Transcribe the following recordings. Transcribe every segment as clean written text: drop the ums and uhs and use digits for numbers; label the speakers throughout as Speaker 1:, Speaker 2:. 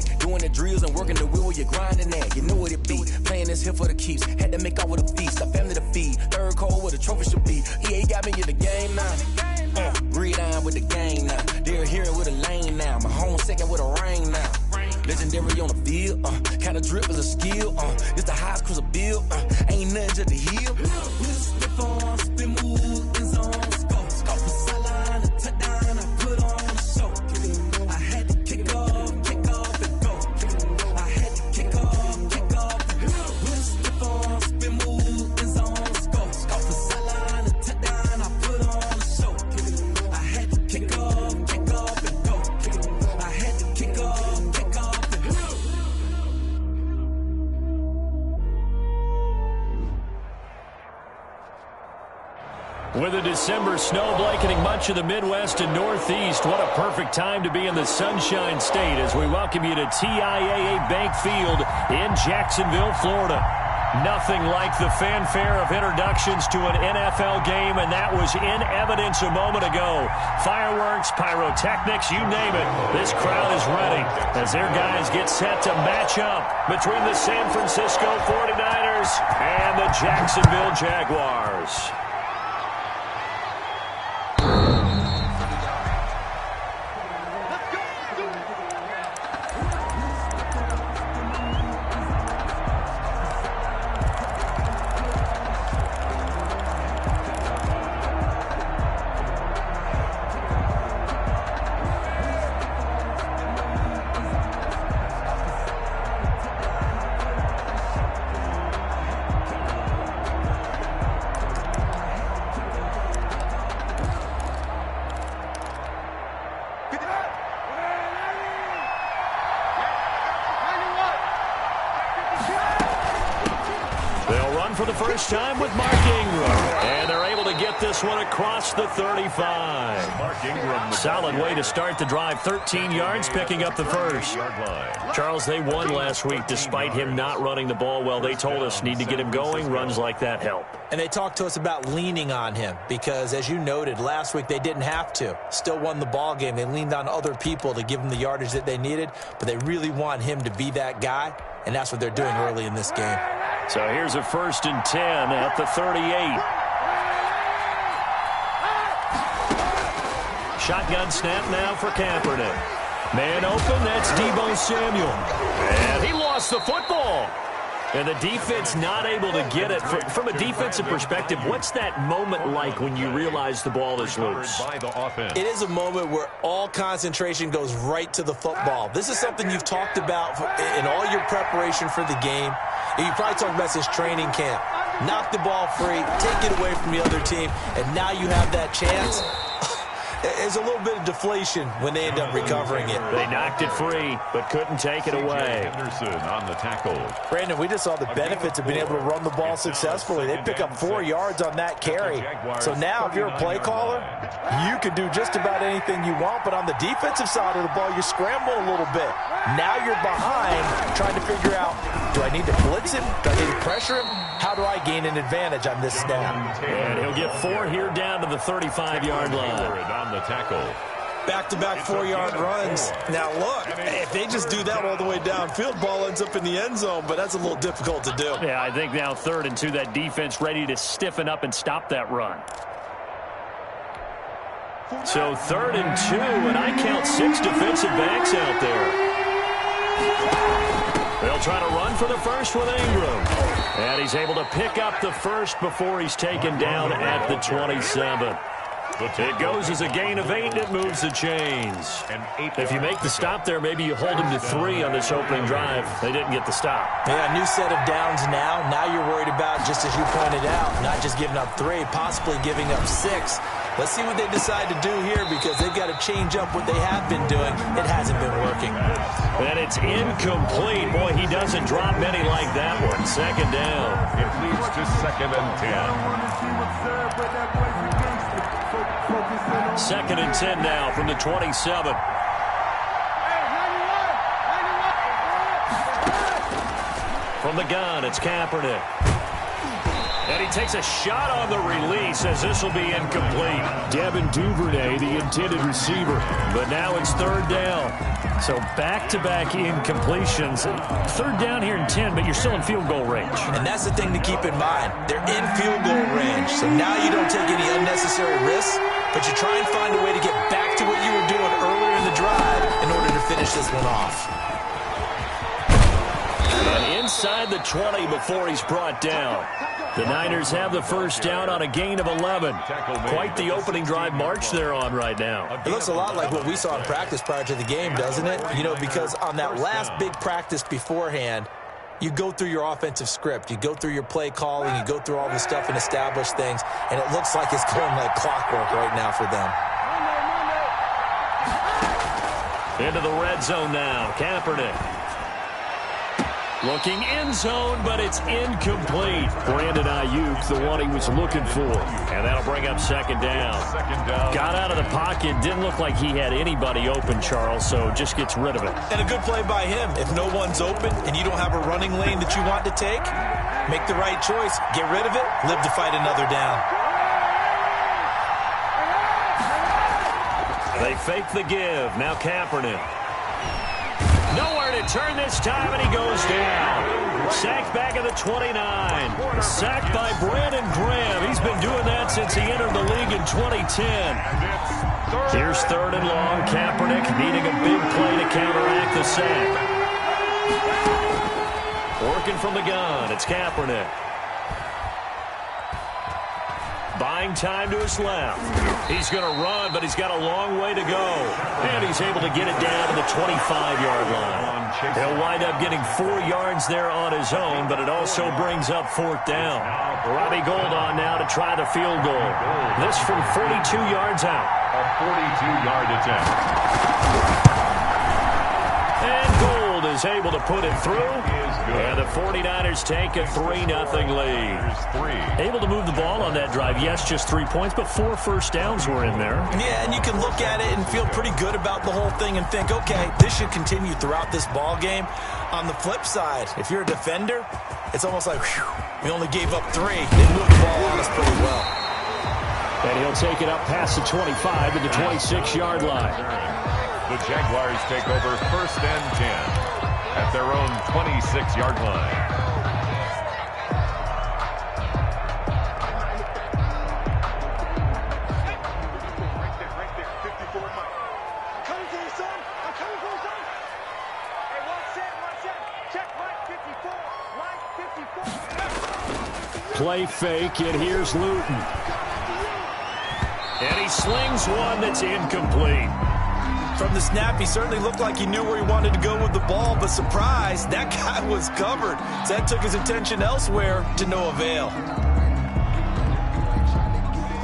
Speaker 1: at. Doing the drills and working the wheel where you're grinding at. You know what it be. Playing this here for the keeps. Had to make out with a feast. A family to feed. Third cold where the trophy should be. EA got me in the game now. Read on with the game now. They're hearing with a lane now. My home second with a ring now. Legendary on the field. Kind of drip is a skill. It's the highest cruiser bill. Ain't nothing to the hill. Split on, spin move, in zone, scope. Scope for sideline, a touchdown. I put on a show. I had to kick off and go. I had to kick off and go. Split on, spin move, in zone, scope. Scope for sideline, a touchdown. I put on a show. I had to kick off and go. I had to kick off and go.
Speaker 2: With a December snow blanketing much of the Midwest and Northeast, what a perfect time to be in the Sunshine State as we welcome you to TIAA Bank Field in Jacksonville, Florida. Nothing like the fanfare of introductions to an NFL game, and that was in evidence a moment ago. Fireworks, pyrotechnics, you name it. This crowd is ready as their guys get set to match up between the San Francisco 49ers and the Jacksonville Jaguars. For the first time with Mark Ingram, and they're able to get this one across the 35. Mark Ingram, solid way to start the drive, 13 yards, picking up the first. Charles, they won last week despite him not running the ball well. They told us need to get him going. Runs like that help.
Speaker 3: And they talked to us about leaning on him because, as you noted, last week they didn't have to. Still won the ball game. They leaned on other people to give them the yardage that they needed, but they really want him to be that guy, and that's what they're doing early in this game.
Speaker 2: So here's a 1st and 10 at the 38. Shotgun snap now for Kaepernick. Man open, that's Deebo Samuel. And he lost the football. And the defense not able to get it. From a defensive perspective, what's that moment like when you realize the ball is loose?
Speaker 3: It is a moment where all concentration goes right to the football. This is something you've talked about in all your preparation for the game. And you probably talked about since training camp. Knock the ball free, take it away from the other team, and now you have that chance. There's a little bit of deflation when they end up recovering it.
Speaker 2: They knocked it free, but couldn't take it away.
Speaker 4: Anderson on the tackle.
Speaker 3: Brandon, we just saw the benefits of being able to run the ball successfully. They pick up 4 yards on that carry. So now if you're a play caller, you can do just about anything you want, but on the defensive side of the ball, you scramble a little bit. Now you're behind trying to figure out, do I need to blitz him? Do I need to pressure him? How do I gain an advantage on this snap?
Speaker 2: And he'll get 4 here down to the 35-yard line.
Speaker 4: The tackle.
Speaker 3: Back-to-back 4-yard runs. Now, look, if they just do that all the way downfield, ball ends up in the end zone, but that's a little difficult to do.
Speaker 2: Yeah, I think now 3rd and 2, that defense ready to stiffen up and stop that run. So 3rd and 2, and I count 6 defensive backs out there. They'll try to run for the first with Ingram. And he's able to pick up the first before he's taken down at the 27. It goes as a gain of 8, and it moves the chains. If you make the stop there, maybe you hold him to 3 on this opening drive. They didn't get the stop.
Speaker 3: Yeah, new set of downs now. Now you're worried about, just as you pointed out, not just giving up 3, possibly giving up 6. Let's see what they decide to do here because they've got to change up what they have been doing. It hasn't been working.
Speaker 2: And it's incomplete. Boy, he doesn't drop many like that one. 2nd down.
Speaker 4: It leads to 2nd and 10.
Speaker 2: 2nd and 10 now from the 27. From the gun, it's Kaepernick. And he takes a shot on the release as this will be incomplete. Devin Duvernay, the intended receiver. But now it's third down. So back-to-back incompletions. Third down here in 10, but you're still in field goal range.
Speaker 3: And that's the thing to keep in mind. They're in field goal range. So now you don't take any unnecessary risks, but you try and find a way to get back to what you were doing earlier in the drive in order to finish this one off.
Speaker 2: And inside the 20 before he's brought down. The Niners have the first down on a gain of 11. Quite the opening drive march they're on right now.
Speaker 3: It looks a lot like what we saw in practice prior to the game, doesn't it? You know, because on that last big practice beforehand, you go through your offensive script. You go through your play calling. You go through all the stuff and establish things. And it looks like it's going like clockwork right now for them.
Speaker 2: Into the red zone now. Kaepernick. Looking end zone, but it's incomplete. Brandon Ayuk, the one he was looking for. And that'll bring up second down. Got out of the pocket. Didn't look like he had anybody open, Charles, so just gets rid of it.
Speaker 3: And a good play by him. If no one's open and you don't have a running lane that you want to take, make the right choice. Get rid of it. Live to fight another down.
Speaker 2: They fake the give. Now Kaepernick. Nowhere to turn this time, and he goes down. Sacked back at the 29. Sacked by Brandon Graham. He's been doing that since he entered the league in 2010. Here's third and long. Kaepernick needing a big play to counteract the sack. Working from the gun. It's Kaepernick. Buying time to his left. He's going to run, but he's got a long way to go. And he's able to get it down to the 25-yard line. He'll wind up getting 4 yards there on his own, but it also brings up fourth down. Robbie Gould on now to try the field goal. This from 42 yards out.
Speaker 4: A 42-yard attempt.
Speaker 2: And Gould is able to put it through. And the 49ers take a 3-0 lead. Able to move the ball on that drive. Yes, just 3 points, but 4 first downs were in there.
Speaker 3: Yeah, and you can look at it and feel pretty good about the whole thing and think, okay, this should continue throughout this ball game. On the flip side, if you're a defender, it's almost like, whew, we only gave up 3. They moved the ball on us pretty well.
Speaker 2: And he'll take it up past the 25 to the 26-yard line.
Speaker 4: The Jaguars take over first and 10. At their own 26-yard line.
Speaker 5: Right there, 54. I'm coming for you, son. I'm coming for you, son. Hey, one set. Check right 54. Right 54.
Speaker 2: Play fake, and here's Luton. And he slings one that's incomplete.
Speaker 3: From the snap, he certainly looked like he knew where he wanted to go with the ball, but surprise, that guy was covered. So that took his attention elsewhere to no avail.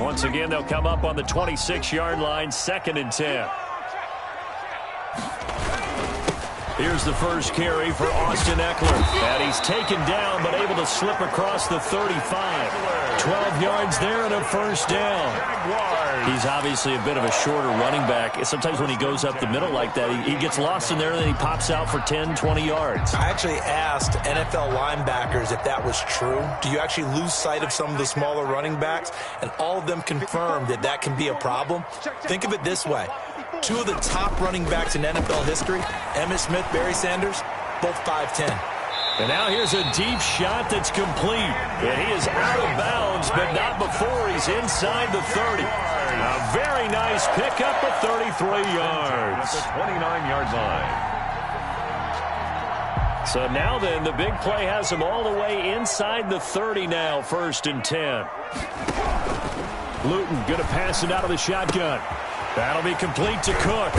Speaker 2: Once again, they'll come up on the 26-yard line, 2nd and 10. Here's the first carry for Austin Eckler. And he's taken down, but able to slip across the 35. 12 yards there and a first down. He's obviously a bit of a shorter running back. Sometimes when he goes up the middle like that, he gets lost in there, and then he pops out for 10, 20 yards.
Speaker 3: I actually asked NFL linebackers if that was true. Do you actually lose sight of some of the smaller running backs? And all of them confirmed that that can be a problem. Think of it this way. 2 of the top running backs in NFL history, Emmitt Smith, Barry Sanders, both 5'10".
Speaker 2: And now here's a deep shot that's complete. And he is out of bounds, but not before he's inside the 30. A very nice pickup of 33 yards.
Speaker 4: The 29-yard line.
Speaker 2: So now then, the big play has him all the way inside the 30 now, 1st and 10. Luton going to pass it out of the shotgun. That'll be complete to Cook.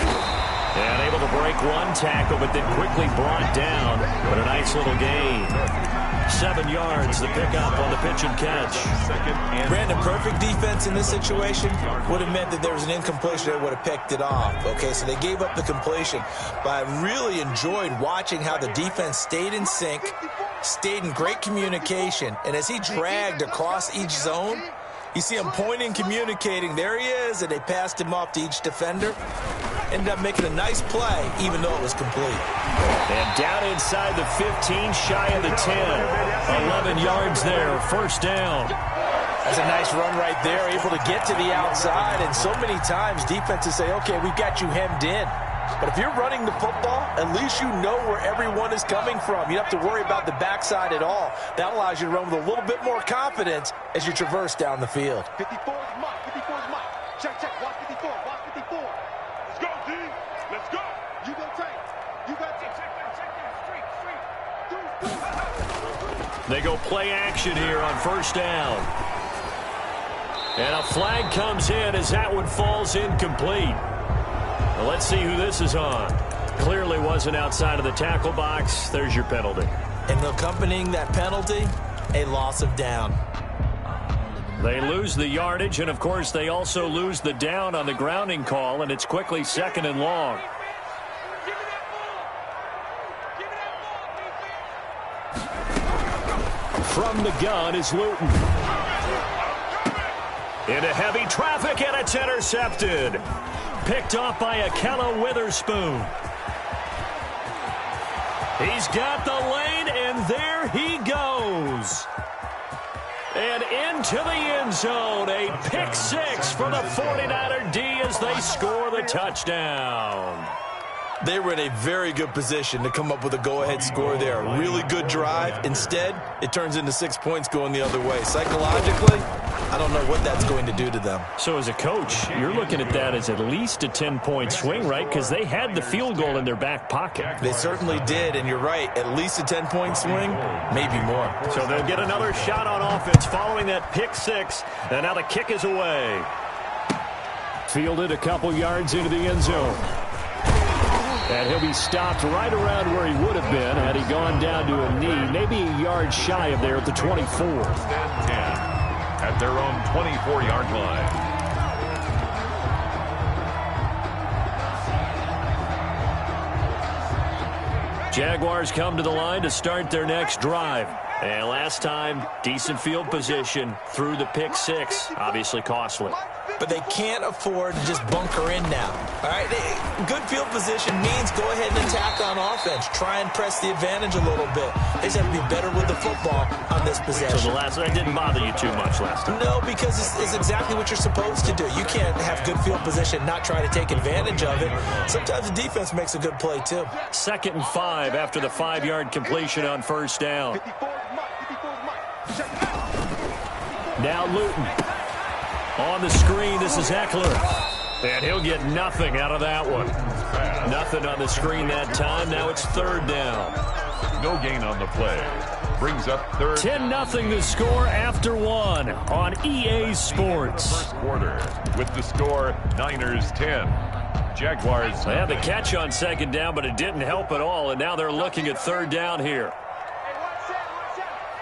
Speaker 2: And able to break one tackle, but then quickly brought down. But a nice little gain. 7 yards, the pickup on the pitch and catch.
Speaker 3: Brandon, perfect defense in this situation would have meant that there was an incompletion that would have picked it off. Okay, so they gave up the completion. But I really enjoyed watching how the defense stayed in sync, stayed in great communication. And as he dragged across each zone, you see him pointing, communicating. There he is, and they passed him off to each defender. Ended up making a nice play, even though it was complete.
Speaker 2: And down inside the 15, shy of the 10. 11 yards there, first down.
Speaker 3: That's a nice run right there, able to get to the outside. And so many times defenses say, okay, we've got you hemmed in. But if you're running the football, at least you know where everyone is coming from. You don't have to worry about the backside at all. That allows you to run with a little bit more confidence as you traverse down the field.
Speaker 5: 54 is Mike. 54 is Mike. Check, check. Watch 54. Watch 54. Let's go, D. Let's go. You go tank. You got to check there. Check there. Street.
Speaker 2: They go play action here on first down. And a flag comes in as that one falls incomplete. Well, let's see who this is on. Clearly wasn't outside of the tackle box. There's your penalty.
Speaker 3: And accompanying that penalty, a loss of down.
Speaker 2: They lose the yardage, and, of course, they also lose the down on the grounding call, and it's quickly 2nd and long. From the gun is Luton. Into heavy traffic, and it's intercepted. Picked off by Akella Witherspoon. He's got the lane, and there he goes. And into the end zone, a pick six for the 49er D as they score the touchdown.
Speaker 3: They were in a very good position to come up with a go-ahead score there. A really good drive. Instead, it turns into 6 points going the other way. Psychologically, I don't know what that's going to do to them.
Speaker 2: So as a coach, you're looking at that as at least a 10-point swing, right? Because they had the field goal in their back pocket.
Speaker 3: They certainly did, and you're right. At least a 10-point swing, maybe more.
Speaker 2: So they'll get another shot on offense following that pick six. And now the kick is away. Fielded a couple yards into the end zone. And he'll be stopped right around where he would have been had he gone down to a knee, maybe a yard shy of there at the 24.
Speaker 4: 10 at their own 24-yard line.
Speaker 2: Jaguars come to the line to start their next drive. And last time, decent field position through the pick six. Obviously costly.
Speaker 3: But they can't afford to just bunker in now. All right, good field position means go ahead and attack on offense. Try and press the advantage a little bit. They just have to be better with the football on this possession.
Speaker 2: So the last one didn't bother you too much last time?
Speaker 3: No, because it's exactly what you're supposed to do. You can't have good field position, not try to take advantage of it. Sometimes the defense makes a good play, too.
Speaker 2: 2nd and 5 after the 5-yard completion on first down.
Speaker 5: 54 is Mike. 54 is Mike. Check it out.
Speaker 2: Now Luton. On the screen, this is Eckler. And he'll get nothing out of that one. Nothing on the screen that time. Now it's 3rd down.
Speaker 4: No gain on the play. Brings up 3rd.
Speaker 2: 10-0 the score after 1 on EA Sports.
Speaker 4: First quarter with the score Niners 10. Jaguars.
Speaker 2: They had the catch on 2nd down, but it didn't help at all. And now they're looking at 3rd down here.
Speaker 5: Hey, 1 7.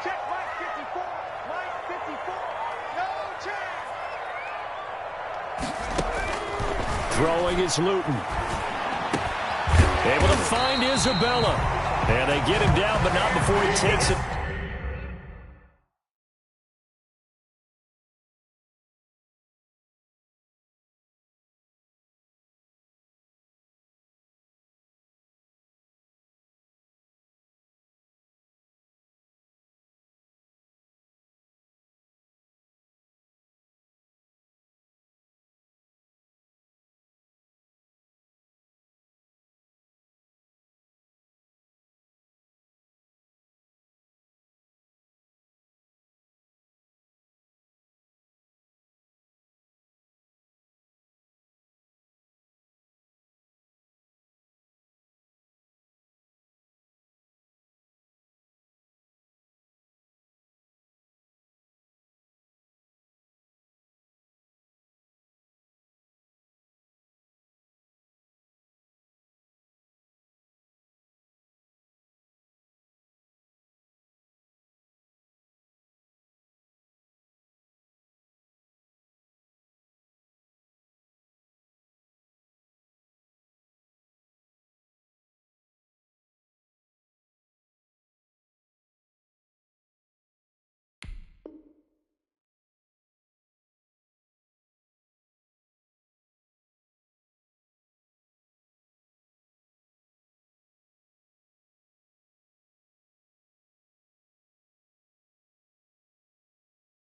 Speaker 5: Check Mike 54. Mike 54. No chance.
Speaker 2: Throwing is Luton. Able to find Isabella. And they get him down, but not before he takes it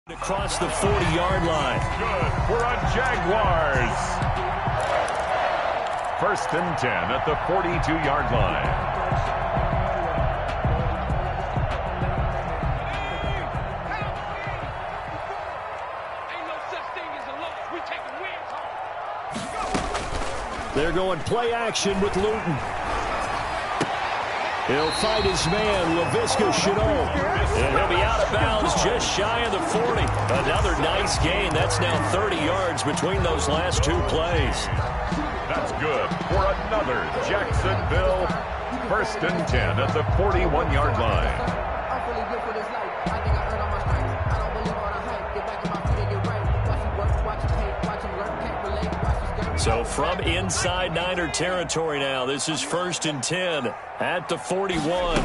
Speaker 2: Across the 40-yard line.
Speaker 4: Good for a Jaguars. 1st and 10 at the 42-yard line.
Speaker 2: They're going play action with Luton. He'll fight his man, LaVisca Chenault. And he'll be out of bounds just shy of the 40. Another nice gain. That's now 30 yards between those last two plays.
Speaker 4: That's good for another Jacksonville 1st and 10 at the 41-yard line.
Speaker 2: So from inside Niner territory now, this is 1st and 10 at the 41.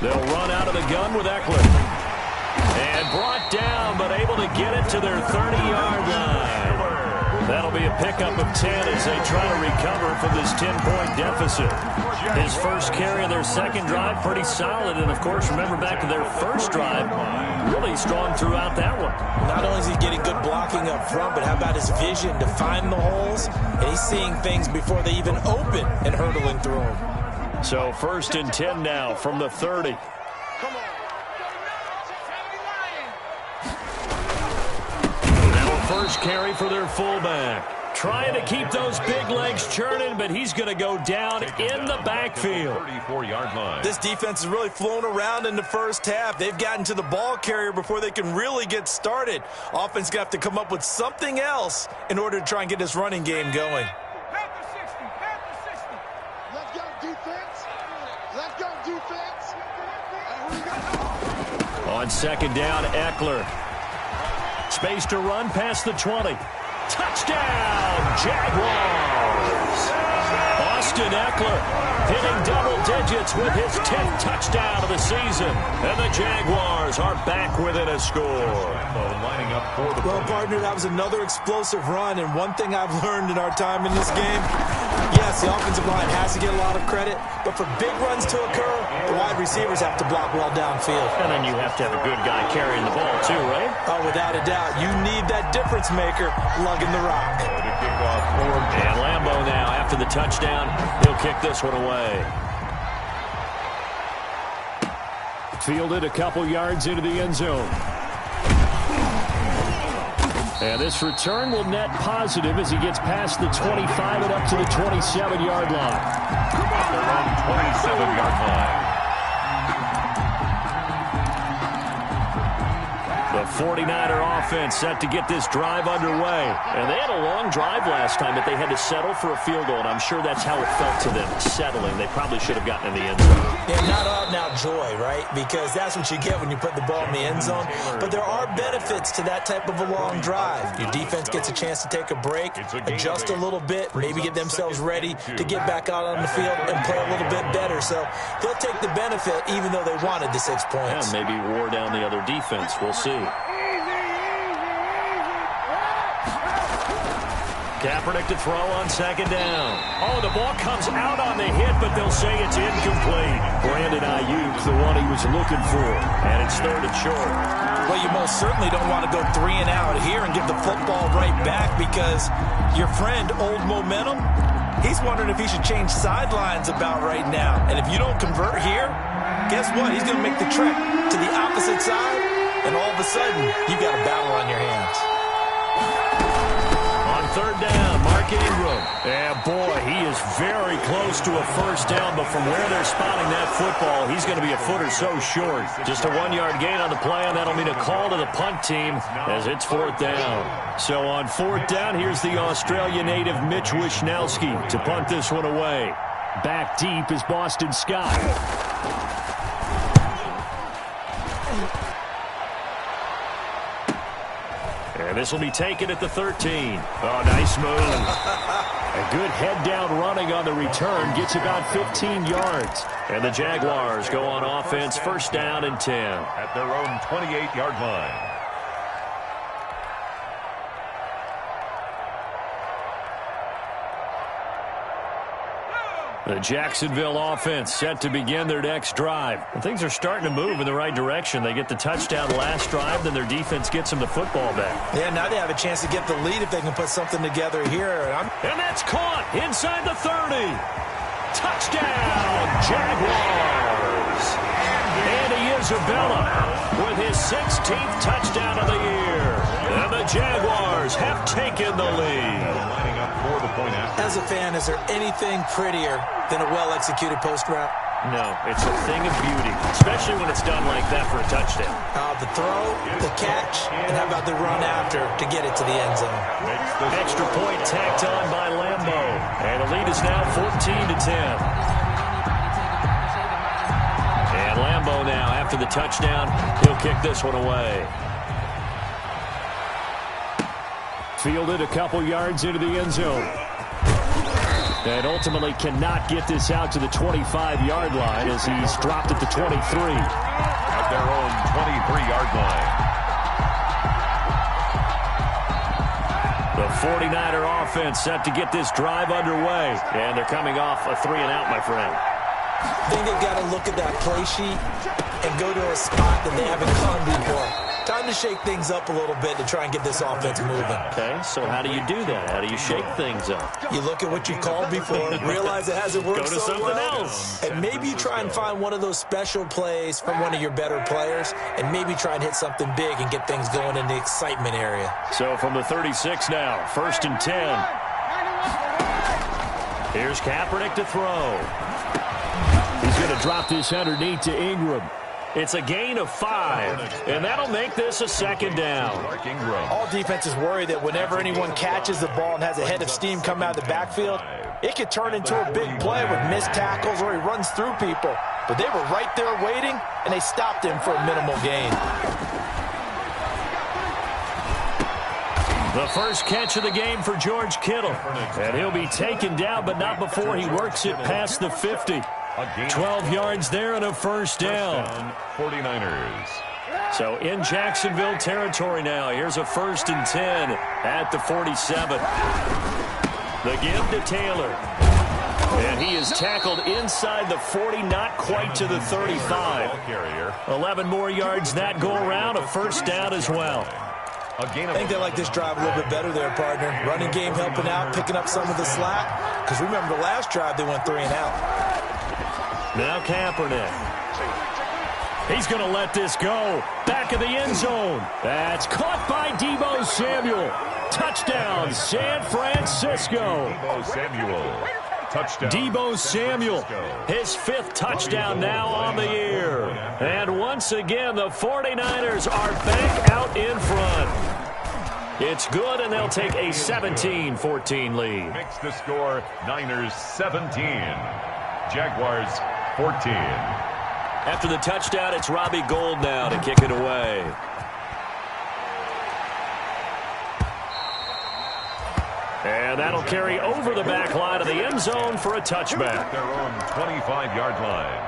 Speaker 2: They'll run out of the gun with Eckler. And brought down, but able to get it to their 30-yard line. That'll be a pickup of 10 as they try to recover from this 10-point deficit. His first carry of their second drive, pretty solid. And, of course, remember back to their first drive, really strong throughout that one.
Speaker 3: Not only is he getting good blocking up front, but how about his vision to find the holes? And he's seeing things before they even open and hurdling through them.
Speaker 2: So 1st and 10 now from the 30. First carry for their fullback. Trying to keep those big legs churning, but he's going to go down in the backfield.
Speaker 4: 34-yard line.
Speaker 3: This defense has really flown around in the first half. They've gotten to the ball carrier before they can really get started. Offense got to come up with something else in order to try and get this running game going.
Speaker 5: Let's go defense. Let's go defense.
Speaker 2: On 2nd down, Eckler. Space to run past the 20. Touchdown, Jaguars! Austin Eckler hitting double digits with his 10th touchdown of the season. And the Jaguars are back within a score.
Speaker 4: Lining up for the
Speaker 3: Well, partner, that was another explosive run. And one thing I've learned in our time in this game, yes, the offensive line has to get a lot of credit. But for big runs to occur, the wide receivers have to block well downfield.
Speaker 2: And then you have to have a good guy carrying the ball, too, right?
Speaker 3: Oh, without a doubt. You need that difference maker lugging the rock.
Speaker 2: And Lambo now, after the touchdown, he'll kick this one away. Fielded a couple yards into the end zone. And this return will net positive as he gets past the 25 and up to the 27-yard line.
Speaker 4: Their own 27-yard line.
Speaker 2: The 49er offense set to get this drive underway. And they had a long drive last time, but they had to settle for a field goal, and I'm sure that's how it felt to them, settling. They probably should have gotten in the end zone.
Speaker 3: Yeah, not out-and-out joy, right? Because that's what you get when you put the ball in the end zone. But there are benefits to that type of a long drive. Your defense gets a chance to take a break, adjust a little bit, maybe get themselves ready to get back out on the field and play a little bit better. So they'll take the benefit even though they wanted the 6 points.
Speaker 2: Yeah, maybe wore down the other defense. We'll see. Kaepernick to throw on 2nd down. Oh, the ball comes out on the hit, but they'll say it's incomplete. Brandon Ayuk, the one he was looking for. And it's 3rd and short.
Speaker 3: Well, you most certainly don't want to go 3 and out here and give the football right back because your friend, Old Momentum, he's wondering if he should change sidelines about right now. And if you don't convert here, guess what? He's going to make the trek to the opposite side, and all of a sudden, you've got a battle on your hands.
Speaker 2: 3rd down, Mark Ingram. And boy, he is very close to a 1st down, but from where they're spotting that football, he's going to be a foot or so short. Just a 1-yard gain on the play, and that'll mean a call to the punt team as it's 4th down. So on 4th down, here's the Australia native Mitch Wishnowsky to punt this one away. Back deep is Boston Scott. And this will be taken at the 13. Oh, nice move. A good head-down running on the return. Gets about 15 yards. And the Jaguars go on offense, 1st down and 10.
Speaker 4: At their own 28-yard line.
Speaker 2: The Jacksonville offense set to begin their next drive. And things are starting to move in the right direction. They get the touchdown last drive, then their defense gets them the football back.
Speaker 3: Yeah, now they have a chance to get the lead if they can put something together here.
Speaker 2: And that's caught inside the 30. Touchdown, Jaguars. Andy Isabella with his 16th touchdown of the year. And the Jaguars have taken the lead.
Speaker 3: As a fan, is there anything prettier than a well-executed post route?
Speaker 2: No, it's a thing of beauty, especially when it's done like that for a touchdown.
Speaker 3: The throw, the catch, and how about the run after to get it to the end zone?
Speaker 2: Extra point tacked on by Lambo. And the lead is now 14-10. And Lambo now, after the touchdown, he'll kick this one away. Fielded a couple yards into the end zone. And ultimately cannot get this out to the 25-yard line as he's dropped at the 23.
Speaker 4: At their own 23-yard line.
Speaker 2: The 49er offense set to get this drive underway. And they're coming off a 3-and-out, my friend.
Speaker 3: I think they've got to look at that play sheet and go to a spot that they haven't gone before. Time to shake things up a little bit to try and get this offense moving.
Speaker 2: Okay, so how do you do that? How do you shake things up?
Speaker 3: You look at what you called before, realize it hasn't worked
Speaker 2: Go to
Speaker 3: so
Speaker 2: something
Speaker 3: well,
Speaker 2: else.
Speaker 3: and maybe you try and find one of those special plays from one of your better players, and maybe try and hit something big and get things going in the excitement area.
Speaker 2: So from the 36 now, 1st and 10. Here's Kaepernick to throw. He's going to drop this underneath to Ingram. It's a gain of 5, and that'll make this a 2nd down.
Speaker 3: All defenses worry that whenever anyone catches the ball and has a head of steam come out of the backfield, it could turn into a big play with missed tackles or he runs through people. But they were right there waiting, and they stopped him for a minimal gain.
Speaker 2: The first catch of the game for George Kittle. And he'll be taken down, but not before he works it past the 50. 12 yards there and a 1st down.
Speaker 4: 49ers.
Speaker 2: So in Jacksonville territory now. Here's a 1st and 10 at the 47. The give to Taylor. And he is tackled inside the 40, not quite to the 35. 11 more yards that go around, a 1st down as well.
Speaker 3: I think they like this drive a little bit better there, partner. Running game helping out, picking up some of the slack. Because remember the last drive, they went 3-and-out.
Speaker 2: Now Kaepernick. He's going to let this go. Back of the end zone. That's caught by Deebo Samuel. Touchdown, San Francisco.
Speaker 4: Deebo Samuel. Touchdown.
Speaker 2: Deebo Samuel, his 5th touchdown now on the year. And once again, the 49ers are back out in front. It's good, and they'll take a 17-14 lead.
Speaker 4: Makes the score Niners 17. Jaguars 14.
Speaker 2: After the touchdown, it's Robbie Gould now to kick it away. And that'll carry over the back line of the end zone for a touchback.
Speaker 4: Their own 25-yard line.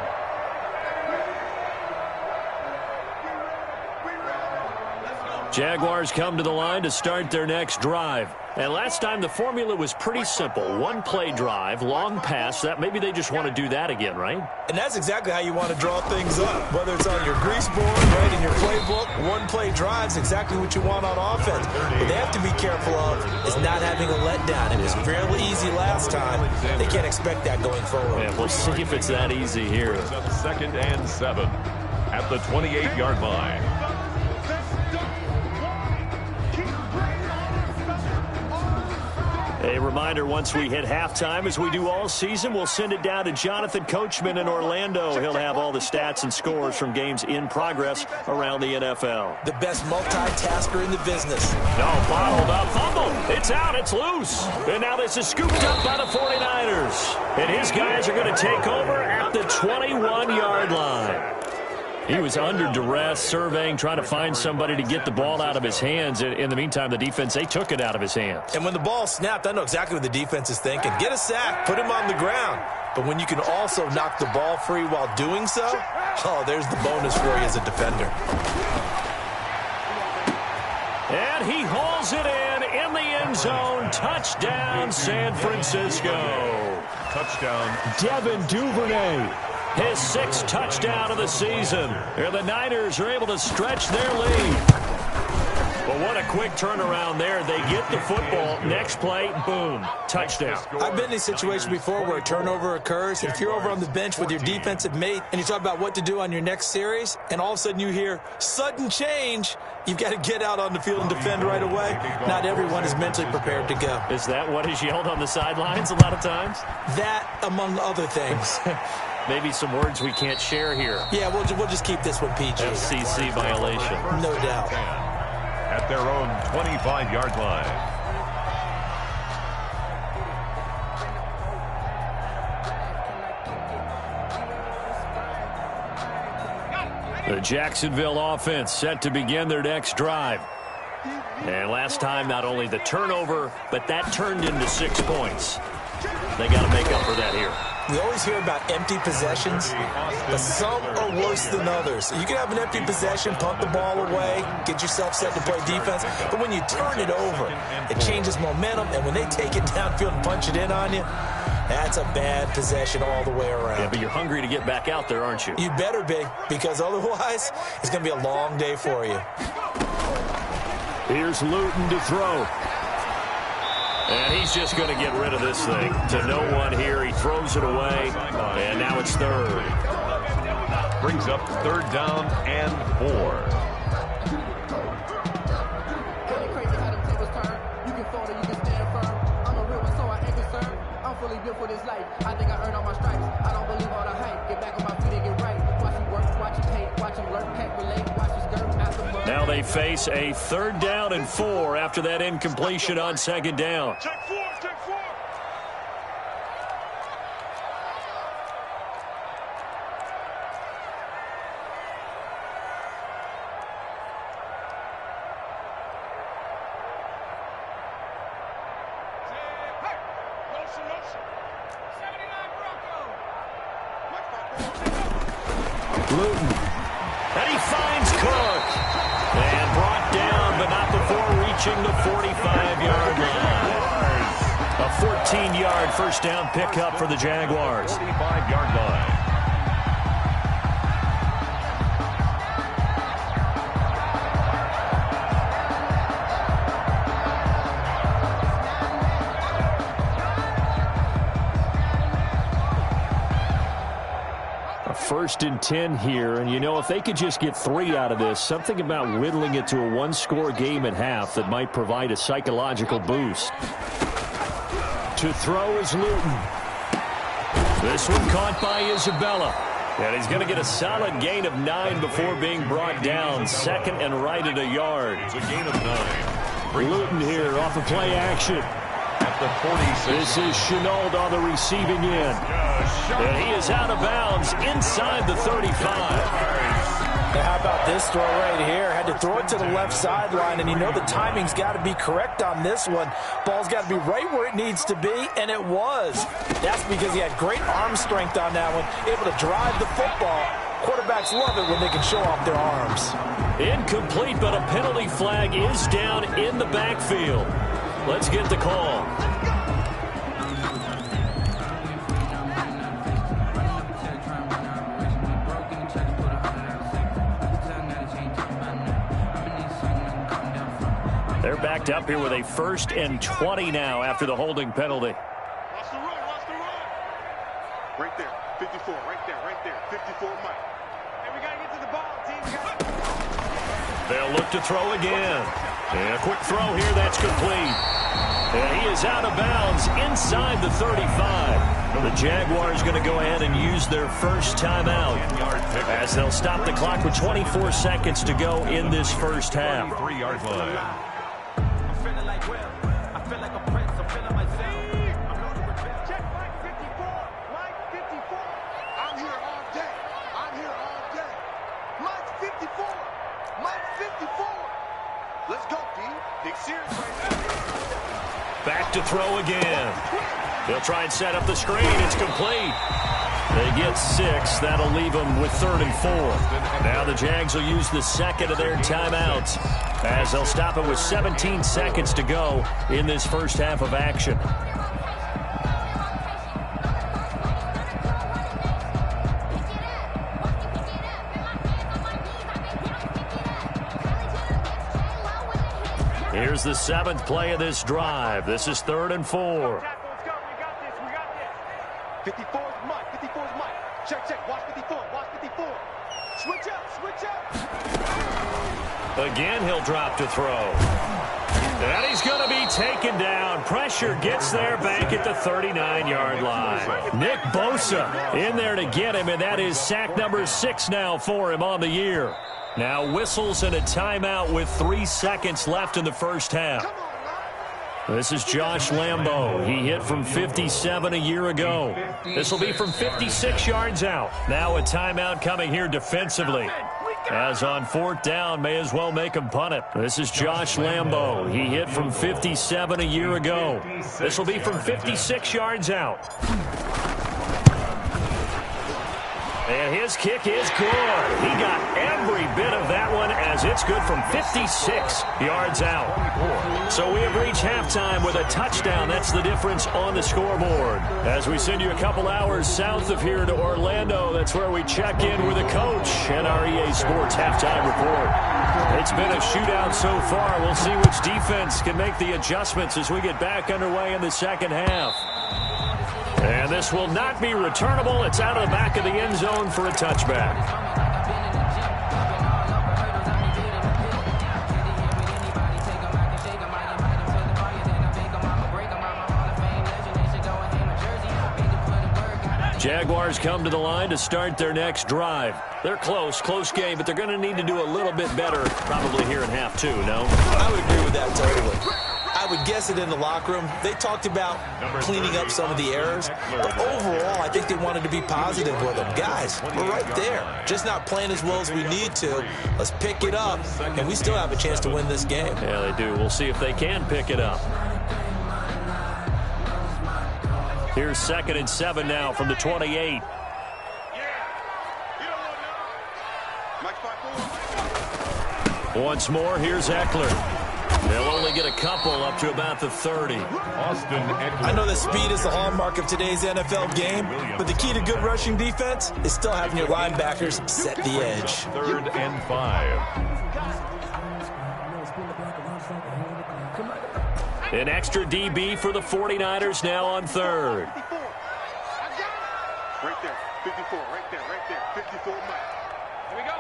Speaker 2: Jaguars come to the line to start their next drive. And last time the formula was pretty simple. 1-play drive, long pass. That maybe they just want to do that again, right?
Speaker 3: And that's exactly how you want to draw things up. Whether it's on your grease board, right, in your playbook, 1-play drive's exactly what you want on offense. What they have to be careful of is not having a letdown. It was fairly easy last time. They can't expect that going forward.
Speaker 2: Yeah, we'll see if it's that easy here.
Speaker 4: 2nd and 7 at the 28-yard line.
Speaker 2: A reminder, once we hit halftime, as we do all season, we'll send it down to Jonathan Coachman in Orlando. He'll have all the stats and scores from games in progress around the NFL.
Speaker 3: The best multitasker in the business.
Speaker 2: No, bottled up, fumble. It's out, it's loose. And now this is scooped up by the 49ers. And his guys are going to take over at the 21-yard line. He was under duress, surveying, trying to find somebody to get the ball out of his hands. In the meantime, the defense, they took it out of his hands.
Speaker 3: And when the ball snapped, I know exactly what the defense is thinking. Get a sack, put him on the ground. But when you can also knock the ball free while doing so, oh, there's the bonus for you as a defender.
Speaker 2: And he hauls it in the end zone. Touchdown, San Francisco.
Speaker 4: Touchdown.
Speaker 2: Devin Duvernay, his 6th touchdown of the season. And the Niners are able to stretch their lead. But what a quick turnaround there. They get the football. Next play, boom, touchdown.
Speaker 3: I've been in a situation before where a turnover occurs. If you're over on the bench with your defensive mate and you talk about what to do on your next series, and all of a sudden you hear sudden change, you've got to get out on the field and defend right away. Not everyone is mentally prepared to go.
Speaker 2: Is that what is yelled on the sidelines a lot of times?
Speaker 3: That, among other things.
Speaker 2: Maybe some words we can't share here.
Speaker 3: Yeah, we'll just keep this one PG.
Speaker 2: FCC violation.
Speaker 3: No doubt.
Speaker 4: At their own 25-yard line.
Speaker 2: The Jacksonville offense set to begin their next drive. And last time, not only the turnover, but that turned into 6 points. They got to make up for that here.
Speaker 3: We always hear about empty possessions, but some are worse than others. You can have an empty possession, punt the ball away, get yourself set to play defense, but when you turn it over, it changes momentum, and when they take it downfield and punch it in on you, that's a bad possession all the way around.
Speaker 2: Yeah, but you're hungry to get back out there, aren't you?
Speaker 3: You better be, because otherwise, it's going to be a long day for you.
Speaker 2: Here's Luton to throw. And he's just going to get rid of this thing. To no one here. He throws it away. And now it's 3rd.
Speaker 4: Brings up 3rd down and 4.
Speaker 6: For this life, I think I earned all my stripes. I don't believe all the hype. Get back on my feet and get right. Watch him work, watch him paint, watch him learn, can't relate, watch his skirt.
Speaker 2: Now they face a 3rd down and 4 after that incompletion on 2nd down.
Speaker 5: Check 4, check 4.
Speaker 2: Luton. And he finds Cook. And brought down, but not before reaching the 45-yard line. A 14-yard first down pickup for the Jaguars.
Speaker 4: 45-yard line.
Speaker 2: First and 10 here, and you know, if they could just get 3 out of this, something about whittling it to a 1-score game at half that might provide a psychological boost. To throw is Luton. This one caught by Isabella. And he's going to get a solid gain of 9 before being brought down. 2nd and right at a yard.
Speaker 4: It's a gain of 9.
Speaker 2: Luton here off of play action.
Speaker 4: At the 46.
Speaker 2: This is Chenault on the receiving end. And he is out of bounds inside the 35.
Speaker 3: Now, how about this throw right here? Had to throw it to the left sideline, and you know the timing's got to be correct on this one. Ball's got to be right where it needs to be, and it was. That's because he had great arm strength on that one, able to drive the football. Quarterbacks love it when they can show off their arms.
Speaker 2: Incomplete, but a penalty flag is down in the backfield. Let's get the call. They're backed up here with a 1st and 20 now after the holding penalty.
Speaker 5: Watch the run, watch the run. Right there, 54, right there, 54 Mike. Hey, we got to get to the ball, team.
Speaker 2: They'll look to throw again. And a quick throw here, that's complete. And he is out of bounds inside the 35. The Jaguars going to go ahead and use their first timeout as they'll stop the clock with 24 seconds to go in this first half.
Speaker 4: 3-yard line.
Speaker 5: Check Mike 54, Mike 54. I'm here all day. I'm here all day. Mike 54, Mike 54. Let's go, D. Big series right now.
Speaker 2: Back to throw again. They'll try and set up the screen. It's complete. They get 6. That'll leave them with 3rd and 4. Now the Jags will use the second of their timeouts as they'll stop it with 17 seconds to go in this first half of action. Here's the 7th play of this drive. This is 3rd and 4.
Speaker 5: Let's go. We got this. We got this. 54 is Mike. 54 is Mike. Check, check. Watch 54. Watch 54. Switch up. Switch up.
Speaker 2: Again, he'll drop to throw. And he's going to be taken down. Pressure gets there back at the 39-yard line. Nick Bosa in there to get him, and that is sack number 6 now for him on the year. Now whistles and a timeout with 3 seconds left in the first half. This is Josh Lambo. He hit from 57 a year ago. This will be from 56 yards out. Now a timeout coming here defensively. As on 4th down, may as well make him punt it. This is Josh Lambo. He hit from 57 a year ago. This will be from 56 yards out. And his kick is good. He got every bit of that one as it's good from 56 yards out. So we have reached halftime with a touchdown. That's the difference on the scoreboard. As we send you a couple hours south of here to Orlando, that's where we check in with the coach and our EA Sports halftime report. It's been a shootout so far. We'll see which defense can make the adjustments as we get back underway in the second half. And this will not be returnable. It's out of the back of the end zone for a touchback. Jaguars come to the line to start their next drive. They're close game, but they're going to need to do a little bit better probably here in half 2, no?
Speaker 3: I would agree with that totally. I would guess it in the locker room. They talked about cleaning up some of the errors, but overall, I think they wanted to be positive with them. Guys, we're right there. Just not playing as well as we need to. Let's pick it up, and we still have a chance to win this game.
Speaker 2: Yeah, they do. We'll see if they can pick it up. Here's 2nd and 7 now from the 28. Once more, here's Eckler. They'll only get a couple up to about the 30.
Speaker 3: I know that speed is the hallmark of today's NFL game, but the key to good rushing defense is still having your linebackers set the edge.
Speaker 4: 3rd and 5.
Speaker 2: An extra DB for the 49ers now on 3rd.
Speaker 5: Right there. 54. Right there. Right there. 54 Mike. Here we go.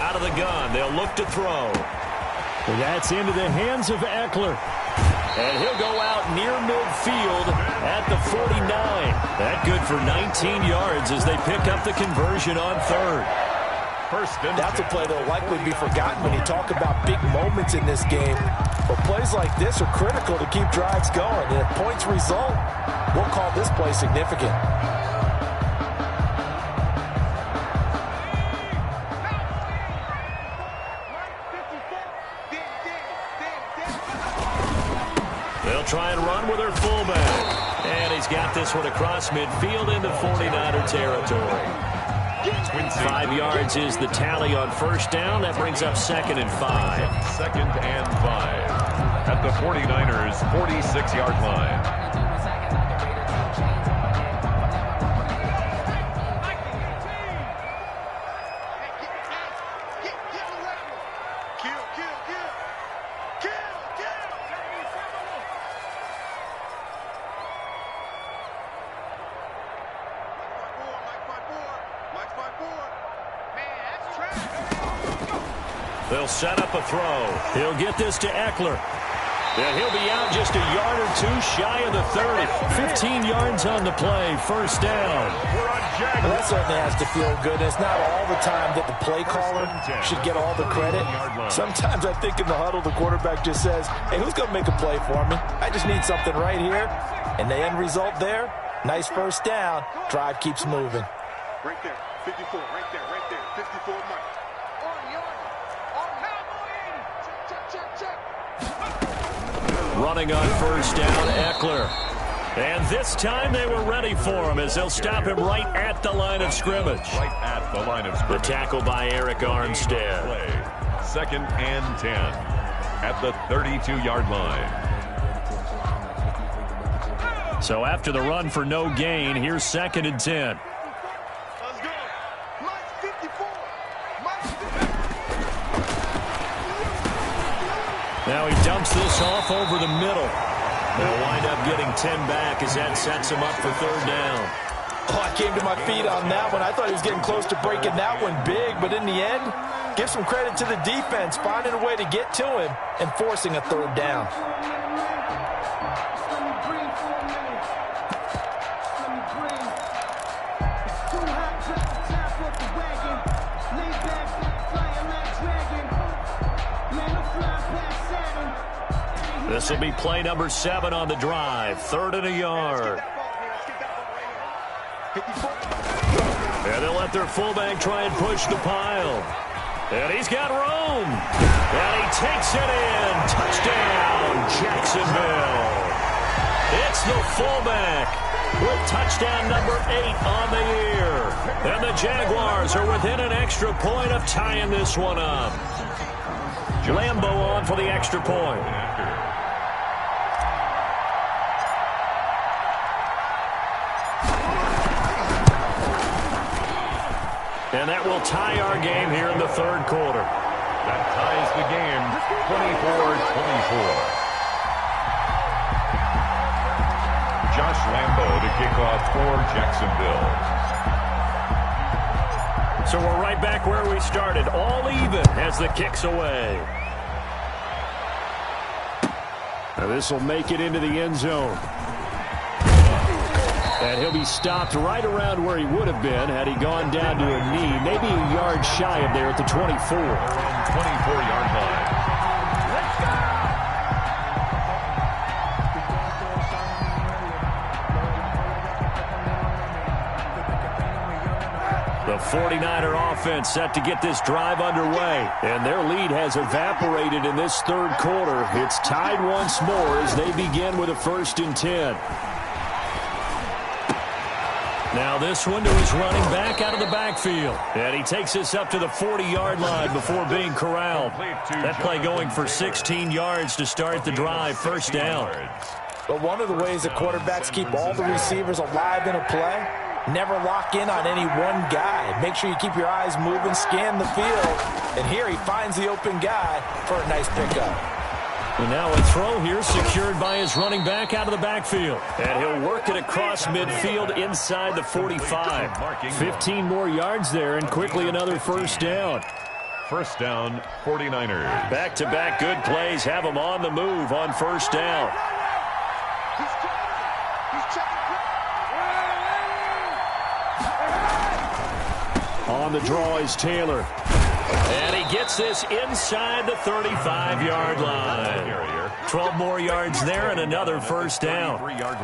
Speaker 2: Out of the gun, they'll look to throw. That's into the hands of Eckler. And he'll go out near midfield at the 49. That good for 19 yards as they pick up the conversion on 3rd.
Speaker 3: That's a play that will likely be forgotten when you talk about big moments in this game. But plays like this are critical to keep drives going. And if points result, we'll call this play significant.
Speaker 2: They'll try and run with their fullback. And he's got this one across midfield into 49er territory. 5 yards is the tally on 1st down. That brings up 2nd and 5.
Speaker 4: 2nd and 5. At the 49ers' 46-yard line.
Speaker 2: They'll set up a throw. He'll get this to Eckler. And he'll be out just a yard or 2 shy of the 30. 15 yards on the play. 1st down.
Speaker 3: Well, that certainly has to feel good. It's not all the time that the play caller should get all the credit. Sometimes I think in the huddle, the quarterback just says, hey, who's going to make a play for me? I just need something right here. And the end result there, nice 1st down. Drive keeps moving.
Speaker 5: Right there. 54. Right there. Right there. 54 Mike.
Speaker 2: Running on 1st down, Eckler. And this time they were ready for him as they'll stop him right at the line of scrimmage.
Speaker 4: Right at the line of scrimmage.
Speaker 2: The tackle by Eric Armstead.
Speaker 4: 2nd and 10 at the 32-yard line.
Speaker 2: So after the run for no gain, here's 2nd and 10.
Speaker 5: Let's go.
Speaker 2: Now he dumps this off over the middle. They'll wind up getting 10 back as that sets him up for third down.
Speaker 3: Oh, I came to my feet on that one. I thought he was getting close to breaking that one big, but in the end, give some credit to the defense, finding a way to get to him and forcing a third down.
Speaker 2: This will be play number 7 on the drive. 3rd and a yard. And they'll let their fullback try and push the pile. And he's got room. And he takes it in. Touchdown, Jacksonville. It's the fullback with touchdown number 8 on the year. And the Jaguars are within an extra point of tying this one up. Lambo on for the extra point. And that will tie our game here in the 3rd quarter.
Speaker 4: That ties the game 24-24. Josh Lambo to kick off for Jacksonville.
Speaker 2: So we're right back where we started, all even as the kick's away. Now this will make it into the end zone. And he'll be stopped right around where he would have been had he gone down to a knee, maybe a yard shy of there at the 24.
Speaker 4: 24-yard line.
Speaker 2: The 49er offense set to get this drive underway, and their lead has evaporated in this 3rd quarter. It's tied once more as they begin with a 1st and 10. Now this one to his running back out of the backfield. And he takes this up to the 40-yard line before being corralled. That play going for 16 yards to start the drive. 1st down.
Speaker 3: But one of the ways that quarterbacks keep all the receivers alive in a play, never lock in on any one guy. Make sure you keep your eyes moving, scan the field. And here he finds the open guy for a nice pickup.
Speaker 2: And now a throw here secured by his running back out of the backfield. And he'll work it across midfield inside the 45. 15 more yards there and quickly another 1st down.
Speaker 4: 1st down, 49ers.
Speaker 2: Back-to-back good plays have them on the move on 1st down. On the draw is Taylor. And he gets this inside the 35-yard line. 12 more yards there and another 1st down.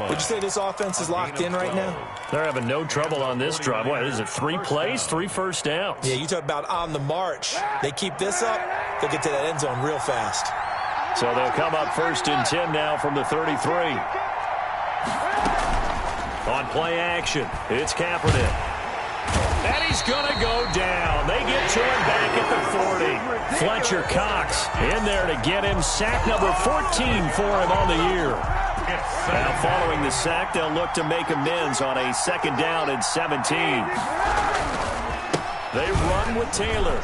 Speaker 3: Would you say this offense is locked in right now?
Speaker 2: They're having no trouble on this drive. What is it, 3 plays, 3 1st downs?
Speaker 3: Yeah, you talk about on the march. They keep this up, they'll get to that end zone real fast.
Speaker 2: So they'll come up 1st and 10 now from the 33. On play action, it's Kaepernick. And he's going to go down. They get to him back at the 40. Fletcher Cox in there to get him. Sack number 14 for him on the year. Now following the sack, they'll look to make amends on a 2nd down and 17. They run with Taylor.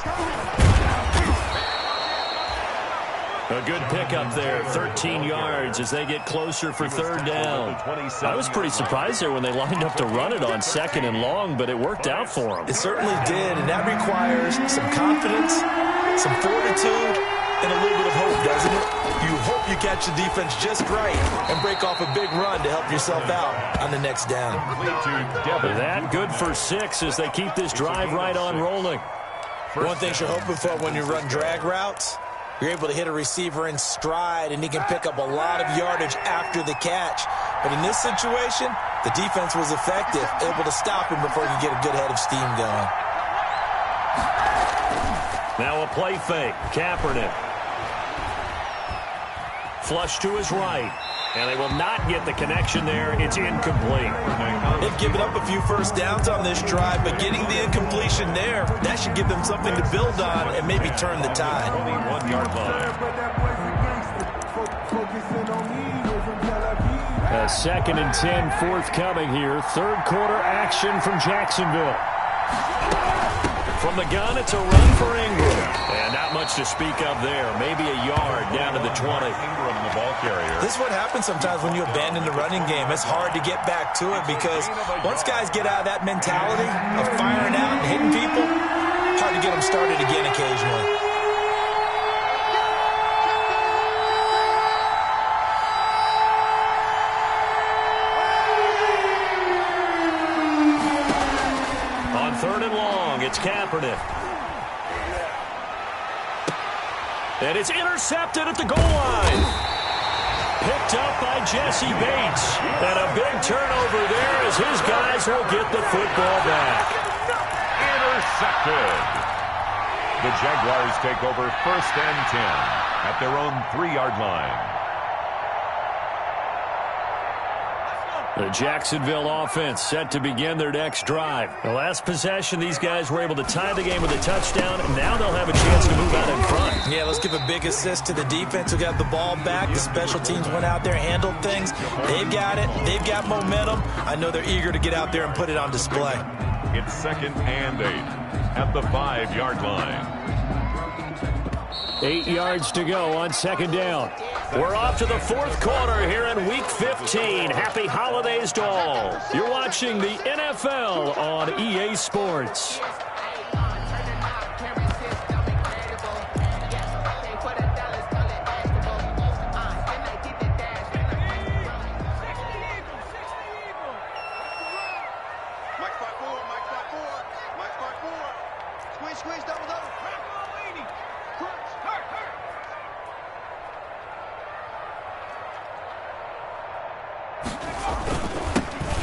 Speaker 2: A good pickup there, 13 yards as they get closer for 3rd down. I was pretty surprised there when they lined up to run it on 2nd and long, but it worked out for them.
Speaker 3: It certainly did, and that requires some confidence, some fortitude, and a little bit of hope, doesn't it? You hope you catch the defense just right and break off a big run to help yourself out on the next down.
Speaker 2: That good for 6 as they keep this drive right on rolling.
Speaker 3: One thing you're hoping for when you run drag routes, you're able to hit a receiver in stride, and he can pick up a lot of yardage after the catch. But in this situation, the defense was effective, able to stop him before he could get a good head of steam going.
Speaker 2: Now a play fake. Kaepernick. Flush to his right. And they will not get the connection there. It's incomplete.
Speaker 3: They've given up a few 1st downs on this drive, but getting the incompletion there, that should give them something to build on and maybe turn the tide.
Speaker 4: Only 1-yard line.
Speaker 2: A 2nd and 10 forthcoming here. 3rd quarter action from Jacksonville. From the gun, it's a run for Ingram. And not much much to speak of there. Maybe a yard down to the 20.
Speaker 4: Ingram, the ball carrier.
Speaker 3: This is what happens sometimes when you abandon the running game. It's hard to get back to it because once guys get out of that mentality of firing out and hitting people, hard to get them started again occasionally.
Speaker 2: On 3rd and long, it's Kaepernick. And it's intercepted at the goal line. Picked up by Jesse Bates. And a big turnover there as his guys will get the football back.
Speaker 4: Intercepted. The Jaguars take over 1st and 10 at their own 3-yard line.
Speaker 2: The Jacksonville offense set to begin their next drive. The last possession, these guys were able to tie the game with a touchdown. Now they'll have a chance to move out in front.
Speaker 3: Yeah, let's give a big assist to the defense who got the ball back. The special teams went out there, handled things. They've got it. They've got momentum. I know they're eager to get out there and put it on display.
Speaker 4: It's 2nd and 8 at the 5-yard line.
Speaker 2: 8 yards to go on 2nd down. We're off to the 4th quarter here in Week 15. Happy holidays to all. You're watching the NFL on EA Sports.
Speaker 5: Squeeze, double.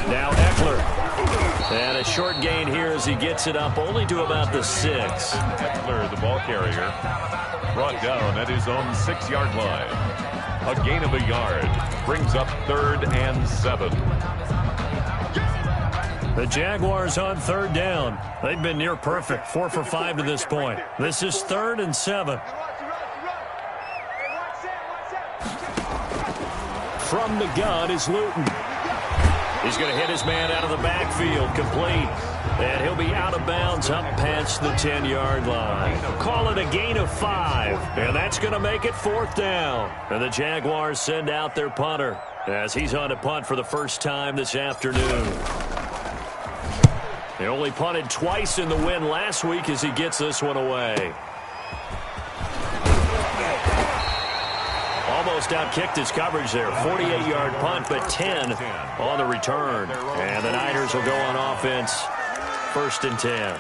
Speaker 2: Now Eckler. And a short gain here as he gets it up only to about the 6.
Speaker 4: Eckler, the ball carrier, brought down at his own 6-yard line. A gain of a yard brings up 3rd and 7.
Speaker 2: The Jaguars on 3rd down. They've been near perfect, 4 for 5 to this point. This is 3rd and 7. From the gun is Luton. He's going to hit his man out of the backfield, complete. And he'll be out of bounds up past the 10-yard line. Call it a gain of 5. And that's going to make it 4th down. And the Jaguars send out their punter as he's on to punt for the first time this afternoon. He only punted twice in the win last week as he gets this one away. Almost outkicked his coverage there. 48-yard punt, but 10 on the return. And the Niners will go on offense. 1st and 10.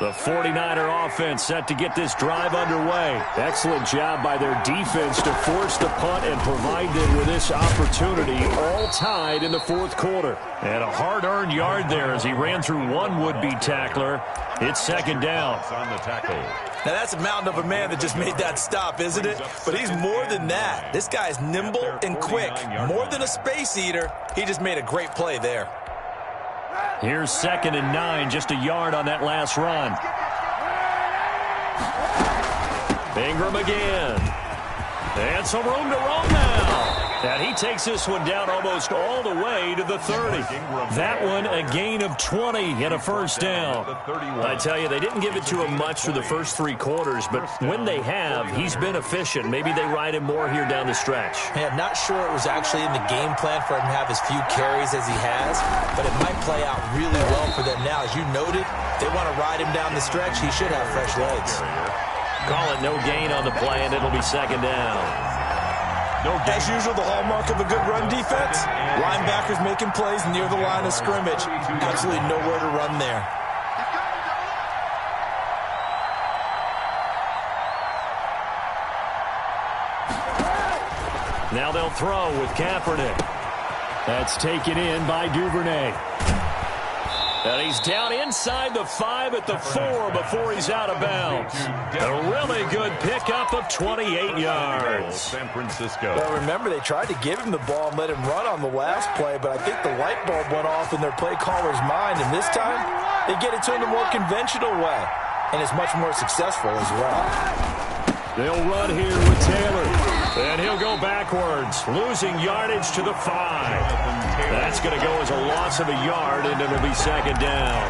Speaker 2: The 49er offense set to get this drive underway. Excellent job by their defense to force the punt and provide them with this opportunity, all tied in the 4th quarter. And a hard-earned yard there as he ran through one would-be tackler. It's 2nd down.
Speaker 4: On the tackle.
Speaker 3: Now, that's a mountain of a man that just made that stop, isn't it? But he's more than that. This guy's nimble and quick. More than a space eater. He just made a great play there.
Speaker 2: Here's 2nd and 9, just a yard on that last run. Ingram again. And some room to roam now. And he takes this one down almost all the way to the 30. That one a gain of 20 and a 1st down. I tell you, they didn't give it to him much through the first 3 quarters, but when they have, he's been efficient. Maybe they ride him more here down the stretch.
Speaker 3: Man, not sure it was actually in the game plan for him to have as few carries as he has, but it might play out really well for them now. As you noted, they want to ride him down the stretch. He should have fresh legs.
Speaker 2: Call it no gain on the play, and it'll be 2nd down.
Speaker 3: As usual, the hallmark of a good run defense, linebackers making plays near the line of scrimmage. Absolutely nowhere to run there.
Speaker 2: Now they'll throw with Kaepernick. That's taken in by Duvernay. And he's down inside the 5 at the 4 before he's out of bounds. A really good pickup of 28 yards.
Speaker 4: San Francisco.
Speaker 3: Well, remember, they tried to give him the ball and let him run on the last play, but I think the light bulb went off in their play caller's mind, and this time they get it to him the more conventional way, and it's much more successful as well.
Speaker 2: They'll run here with Taylor, and he'll go backwards, losing yardage to the 5. That's going to go as a loss of a yard, and it'll be 2nd down.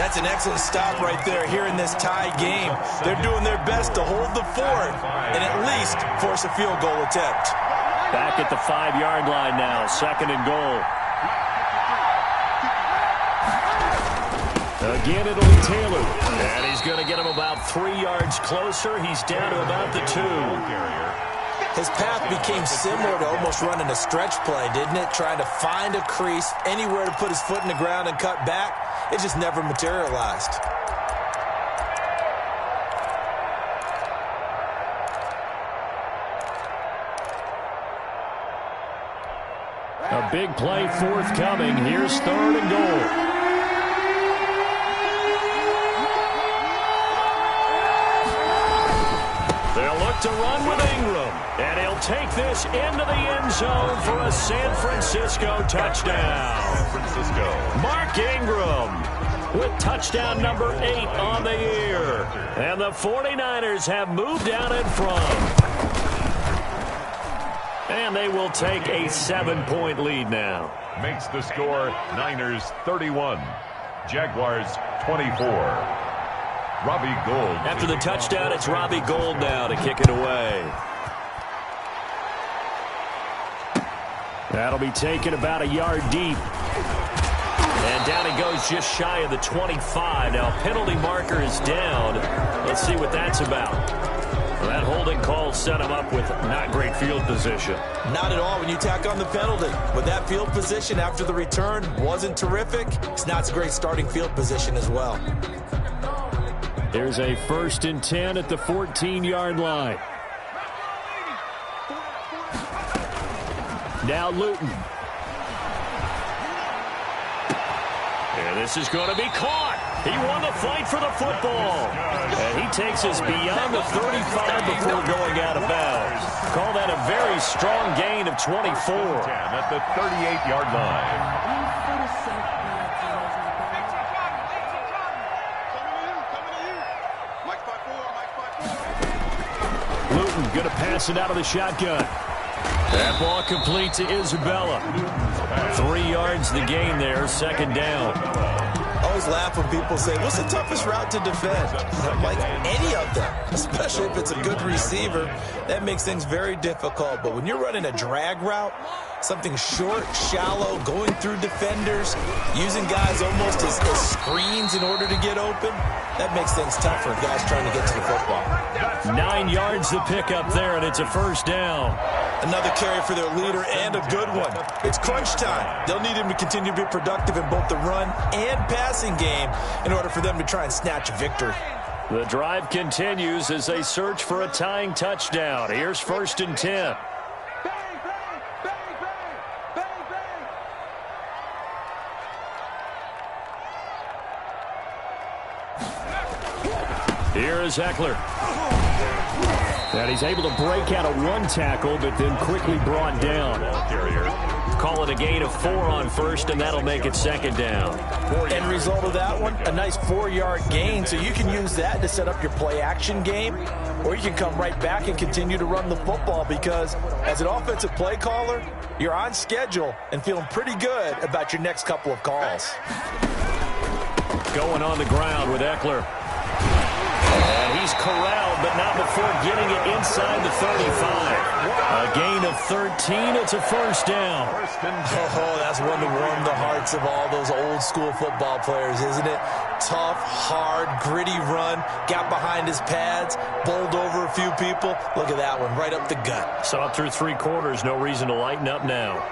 Speaker 3: That's an excellent stop right there here in this tie game. They're doing their best to hold the fort and at least force a field goal attempt.
Speaker 2: Back at the 5-yard line now, 2nd and goal. Again, it'll be Taylor. And he's going to get him about 3 yards closer. He's down to about the 2.
Speaker 3: His path became similar to almost running a stretch play, didn't it? Trying to find a crease, anywhere to put his foot in the ground and cut back. It just never materialized.
Speaker 2: A big play forthcoming. Here's 3rd and goal. To run with Ingram, and he'll take this into the end zone for a San Francisco touchdown.
Speaker 4: San Francisco. Mark
Speaker 2: Ingram with touchdown number 8 on the year. And the 49ers have moved down in front. And they will take a 7-point lead now.
Speaker 4: Makes the score Niners 31, Jaguars 24. Robbie Gould.
Speaker 2: After the touchdown, it's Robbie Gould now to kick it away. That'll be taken about a yard deep. And down he goes just shy of the 25. Now, penalty marker is down. Let's see what that's about. Well, that holding call set him up with not great field position.
Speaker 3: Not at all when you tack on the penalty. With that field position after the return wasn't terrific, it's not a great starting field position as well.
Speaker 2: There's a 1st and 10 at the 14-yard line. Now Luton. And this is going to be caught. He won the fight for the football. And he takes us beyond the 35 before going out of bounds. Call that a very strong gain of 24.
Speaker 4: At the 38-yard line.
Speaker 2: Going to pass it out of the shotgun. That ball complete to Isabella. 3 yards the gain there, 2nd down.
Speaker 3: I always laugh when people say, what's the toughest route to defend? I'm like, any of them, especially if it's a good receiver. That makes things very difficult. But when you're running a drag route, something short, shallow, going through defenders, using guys almost as screens in order to get open, that makes things tougher, guys trying to get to the football.
Speaker 2: 9 yards to pick up there, and it's a 1st down.
Speaker 3: Another carry for their leader, and a good one. It's crunch time. They'll need him to continue to be productive in both the run and passing game in order for them to try and snatch a victory.
Speaker 2: The drive continues as they search for a tying touchdown. Here's 1st and 10. Here is Eckler. And he's able to break out of 1 tackle, but then quickly brought down. Call it a gain of 4 on 1st, and that'll make it 2nd down.
Speaker 3: End result of that one, a nice 4-yard gain, so you can use that to set up your play-action game, or you can come right back and continue to run the football because as an offensive play caller, you're on schedule and feeling pretty good about your next couple of calls.
Speaker 2: Going on the ground with Eckler. And he's corralled, but not before getting it inside the 35. A gain of 13. It's a 1st down.
Speaker 3: Oh, that's one to warm the hearts of all those old-school football players, isn't it? Tough, hard, gritty run. Got behind his pads, bowled over a few people. Look at that one, right up the gut.
Speaker 2: Saw it through 3 quarters. No reason to lighten up now.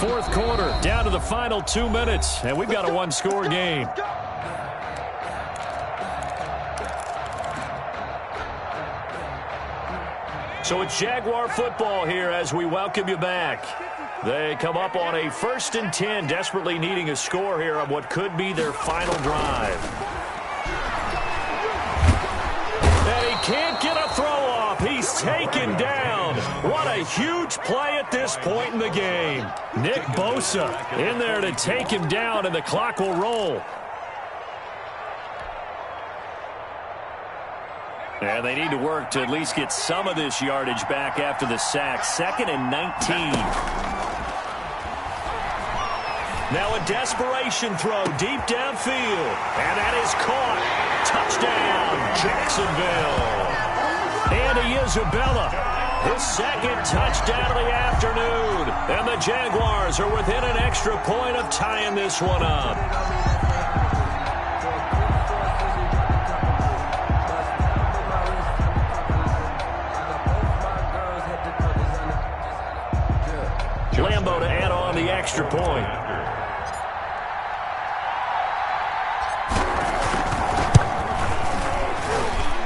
Speaker 2: 4th quarter, down to the final 2 minutes, and we've got a 1-score game. So it's Jaguar football here as we welcome you back. They come up on a 1st and 10, desperately needing a score here on what could be their final drive. And he can't get a throw off. He's taken down. What a huge play at this point in the game. Nick Bosa in there to take him down, and the clock will roll. And they need to work to at least get some of this yardage back after the sack. 2nd and 19. Now a desperation throw deep downfield. And that is caught. Touchdown, Jacksonville. Andy Isabella, his second touchdown of the afternoon. And the Jaguars are within an extra point of tying this one up. Lambo to add on the extra point.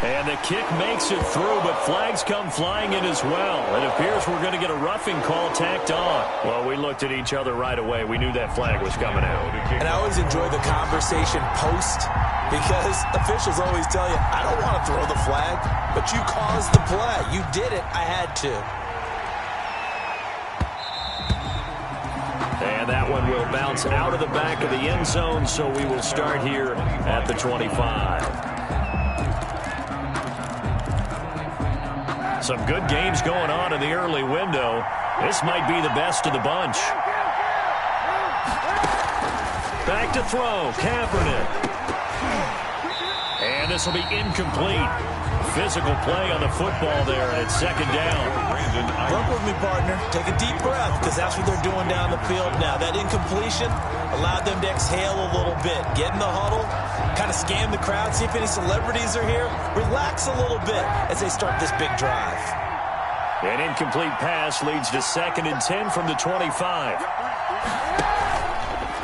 Speaker 2: And the kick makes it through, but flags come flying in as well. It appears we're going to get a roughing call tacked on. Well, we looked at each other right away. We knew that flag was coming out.
Speaker 3: And I always enjoy the conversation post, because officials always tell you, I don't want to throw the flag, but you caused the play. You did it. I had to.
Speaker 2: And that one will bounce out of the back of the end zone, so we will start here at the 25. Some good games going on in the early window. This might be the best of the bunch. Back to throw, Kaepernick. And this will be incomplete. Physical play on the football there, and it's second down.
Speaker 3: Work with me, partner. Take a deep breath, because that's what they're doing down the field now. That incompletion allowed them to exhale a little bit. Get in the huddle, kind of scan the crowd, see if any celebrities are here. Relax a little bit as they start this big drive.
Speaker 2: An incomplete pass leads to 2nd and 10 from the 25.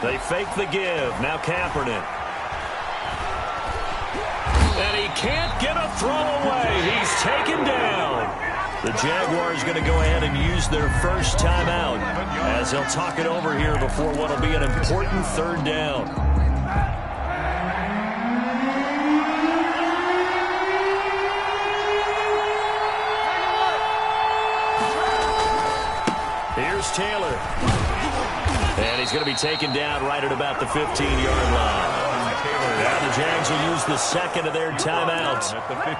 Speaker 2: They fake the give. Now Kaepernick. And he can't get a throw away. He's taken down. The Jaguars going to go ahead and use their first timeout as they'll talk it over here before what will be an important third down. Here's Taylor. And he's going to be taken down right at about the 15-yard line. Now the Jags will use the second of their timeouts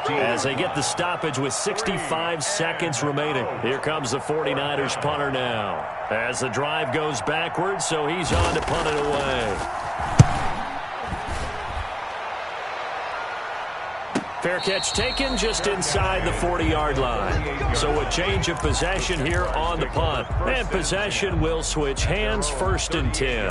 Speaker 2: as they get the stoppage with 65 seconds remaining. Here comes the 49ers punter now as the drive goes backwards, so he's on to punt it away. Fair catch taken just inside the 40-yard line. So a change of possession here on the punt. And possession will switch hands, 1st and 10.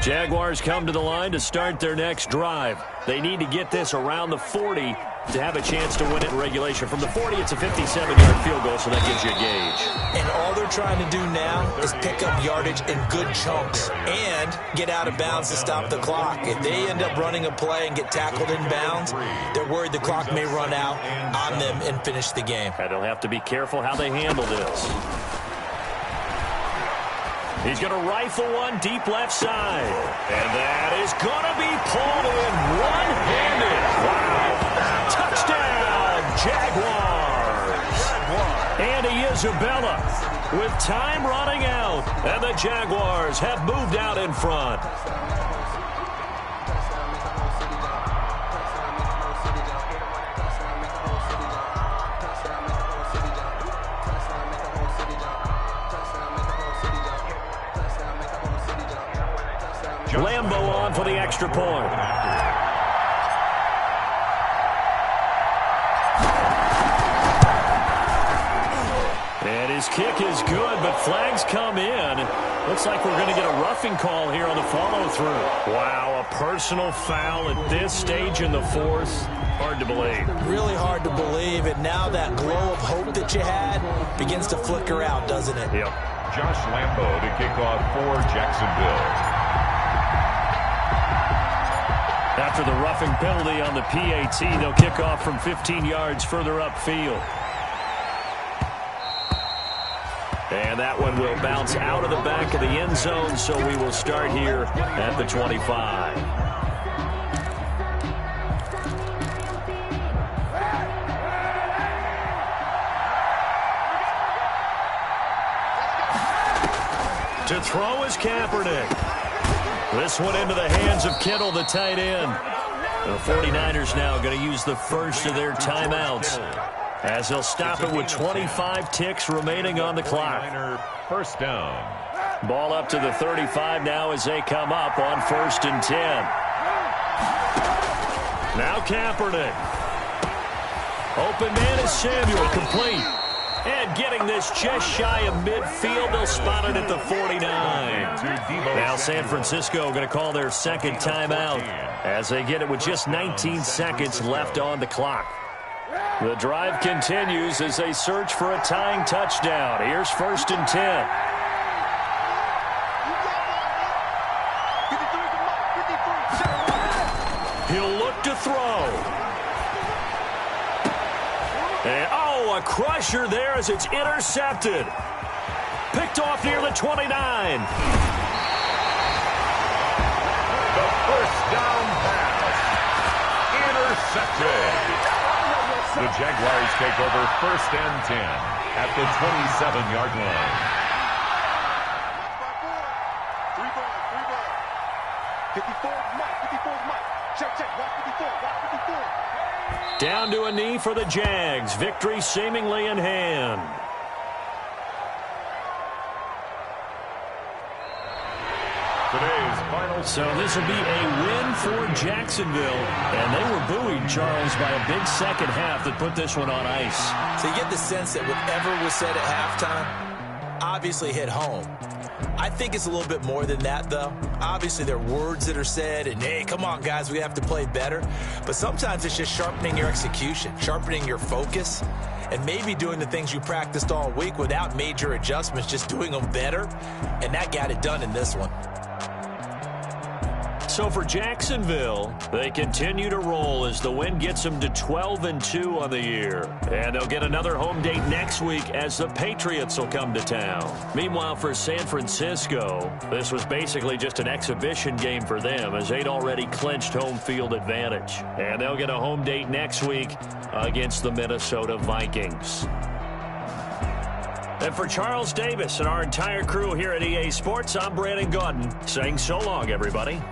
Speaker 2: Jaguars come to the line to start their next drive. They need to get this around the 40 to have a chance to win it in regulation. From the 40, it's a 57-yard field goal, so that gives you a gauge.
Speaker 3: And all they're trying to do now is pick up yardage in good chunks and get out of bounds to stop the clock. If they end up running a play and get tackled in bounds, they're worried the clock may run out on them and finish the game.
Speaker 2: And they'll have to be careful how they handle this. He's going to rifle one deep left side. And that is going to be pulled in one-handed. Wow. Touchdown, Jaguars. Andy Isabella with time running out. And the Jaguars have moved out in front. Lambo on for the extra point. And his kick is good, but flags come in. Looks like we're going to get a roughing call here on the follow-through. Wow, a personal foul at this stage in the 4th. Hard to believe.
Speaker 3: Really hard to believe, and now that glow of hope that you had begins to flicker out, doesn't it?
Speaker 2: Yep.
Speaker 4: Josh Lambo to kick off for Jacksonville.
Speaker 2: After the roughing penalty on the PAT, they'll kick off from 15 yards further upfield. And that one will bounce out of the back of the end zone, so we will start here at the 25. To throw is Kaepernick. This one into the hands of Kittle, the tight end. The 49ers now going to use the first of their timeouts as they'll stop it with 25 ticks remaining on the clock.
Speaker 4: First down.
Speaker 2: Ball up to the 35 now as they come up on 1st and 10. Now Kaepernick. Open man is Samuel, complete. And getting this just shy of midfield, they'll spot it at the 49. Now San Francisco going to call their second timeout as they get it with just 19 seconds left on the clock. The drive continues as they search for a tying touchdown. Here's 1st and 10. He'll look to throw. And, a crusher there as it's intercepted. Picked off near the 29.
Speaker 4: The first down pass. Intercepted. The Jaguars take over 1st and 10 at the 27-yard line.
Speaker 5: Three ball. 54 Mike. Check. Watch 54.
Speaker 2: Down to a knee for the Jags. Victory seemingly in hand.
Speaker 4: Today's final.
Speaker 2: So this will be a win for Jacksonville. And they were buoyed, Charles, by a big second half that put this one on ice.
Speaker 3: So you get the sense that whatever was said at halftime obviously hit home. I think it's a little bit more than that, though. Obviously, there are words that are said, and, hey, come on, guys, we have to play better. But sometimes it's just sharpening your execution, sharpening your focus, and maybe doing the things you practiced all week without major adjustments, just doing them better. And that got it done in this one.
Speaker 2: So for Jacksonville, they continue to roll as the win gets them to 12-2 on the year. And they'll get another home date next week as the Patriots will come to town. Meanwhile, for San Francisco, this was basically just an exhibition game for them as they'd already clinched home field advantage. And they'll get a home date next week against the Minnesota Vikings. And for Charles Davis and our entire crew here at EA Sports, I'm Brandon Gaudin saying so long, everybody.